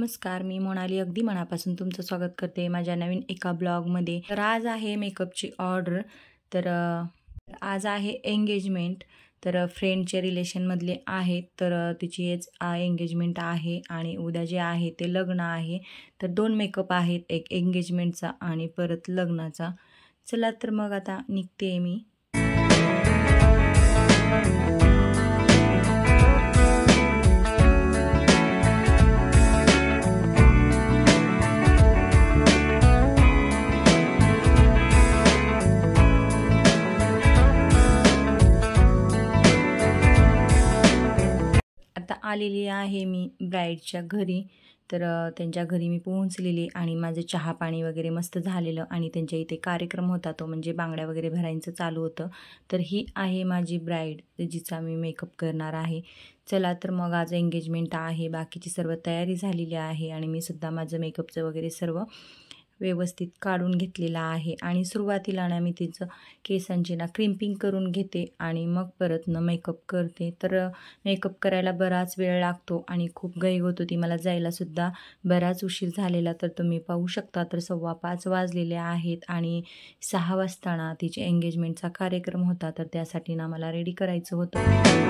नमस्कार, मी मोनाली अगदी मनापासून तुमचं स्वागत करते माझ्या नवीन एका ब्लॉगमध्ये। तर आज आहे मेकअपची ऑर्डर। तर आज आहे एंगेजमेंट। तर फ्रेंडचे रिलेशनमधले आहेत, तर तिची एंगेजमेंट आहे आणि उद्या जे आहे ते लग्न आहे। तर 2 मेकअप आहेत, एक एंगेजमेंटचा आणि परत लग्नाचा। चला तर मग आता निघते मी। आता आलेली आहे मी ब्राईडच्या घरी। तर त्यांच्या घरी मी पोहोचलेली आणि माझं चहा पाणी वगैरे मस्त झालेलं आणि त्यांच्या इथे कार्यक्रम होता, तो म्हणजे बांगड्या वगैरे भरायचं चालू होतं। तर ही आहे माझी ब्राईड, जिचा मी मेकअप करणार आहे। चला तर मग आज एंगेजमेंट आहे, बाकीची सर्व तयारी झालेली आहे आणि मी सुद्धा माझं मेकअपचं वगैरे सर्व व्यवस्थित काढून घेतलेला आहे। आणि सुरुवातीला ना मी तिचं केसांची ना क्रिम्पिंग करून घेते आणि मग परत ना मेकअप करते। तर मेकअप करायला बराच वेळ लागतो आणि खूप घाई होत होती, मला जायला सुद्धा बराच उशीर झालेला। तर तुम्ही पाहू शकता, तर 5:15 वाजलेले आहेत आणि 6 वाजता ना तिचे एंगेजमेंटचा कार्यक्रम होता, तर त्यासाठी ना मला रेडी करायचं होतं।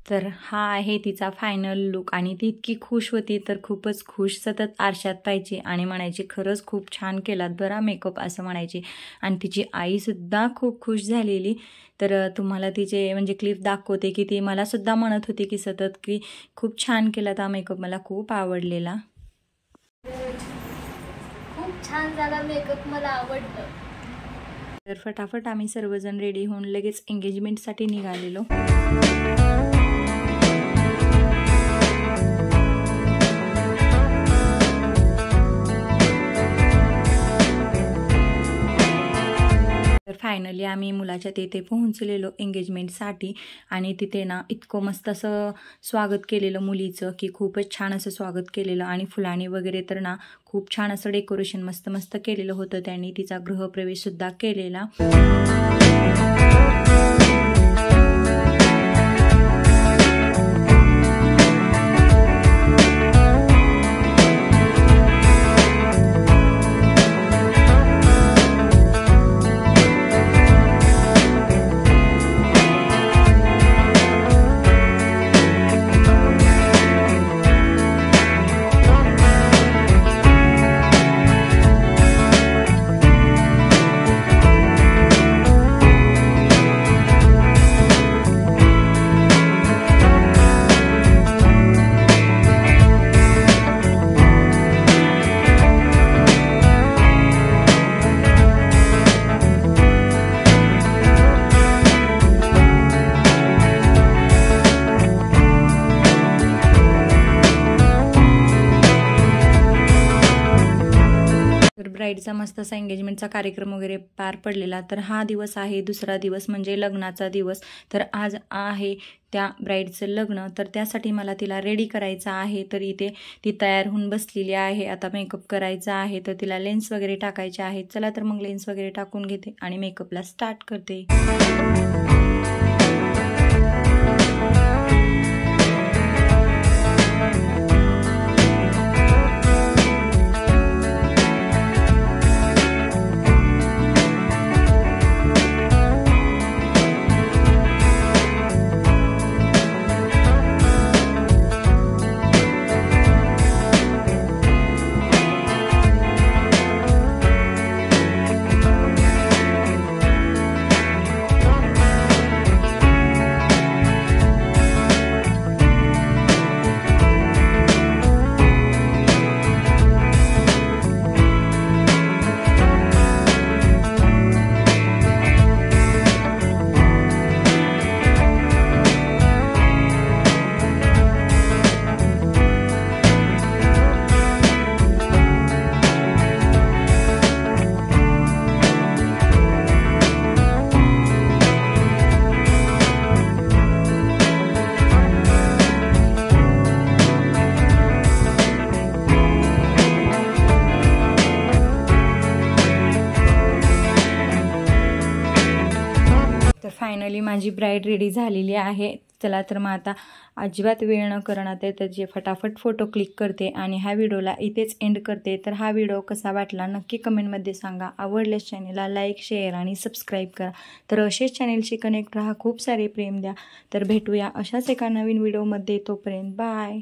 तर हा आहे तिचा फायनल लुक आणि ती इतकी खुश होती, तर खूपच खुश, सतत आरशात पाहायची आणि म्हणायची खरंच खूप छान केलात बरा मेकअप असं म्हणायची। आणि तिची आईसुद्धा खूप खुश झालेली। तर तुम्हाला तिचे म्हणजे क्लिप दाखवते की ती मला सुद्धा म्हणत होती की सतत की खूप छान केलात हा मेकअप, मला खूप आवडलेला। खूप छान झाला मेकअप, मला आवडलं। तर फटाफट आम्ही सर्वजण रेडी होऊन लगेच एंगेजमेंटसाठी निघालेलो। तर फायनली आम्ही मुलाच्या तिथे पोहोचलेलो एंगेजमेंटसाठी आणि तिथे ना इतकं मस्त असं स्वागत केलेलं मुलीचं की खूपच छान असं स्वागत केलेलं आणि फुलांनी वगैरे तर ना खूप छान असं डेकोरेशन मस्त मस्त केलेलं होतं। त्यांनी तिचा गृहप्रवेशसुद्धा केलेला। ब्राईडचा मस्त असा एंगेजमेंटचा कार्यक्रम वगैरे पार पडलेला. तर हा दिवस आहे दुसरा दिवस म्हणजे लग्नाचा दिवस. तर आज आहे त्या ब्राईडचं लग्न. तर त्यासाठी मला तिला रेडी करायचं आहे. तर इथे ती तयार होऊन बसलेली आहे. आता मेकअप करायचा आहे. तर तिला लेन्स वगैरे टाकायचे आहेत. चला तर मग लेन्स वगैरे टाकून घेते आणि मेकअपला स्टार्ट करते. फायनली माझी ब्राईड रेडी झालेली आहे. चला तर मग आता अजिबात वेळ न करणार ते त्याचे फटाफट फोटो क्लिक करते आणि ह्या व्हिडिओला इथेच एंड करते. तर हा व्हिडिओ कसा वाटला नक्की कमेंटमध्ये सांगा. आवडल्यास चॅनलला लाईक शेअर आणि सबस्क्राईब करा. तर असेच चॅनलशी कनेक्ट राहा. खूप सारे प्रेम द्या. तर भेटूया अशाच एका नवीन व्हिडिओमध्ये. तोपर्यंत बाय.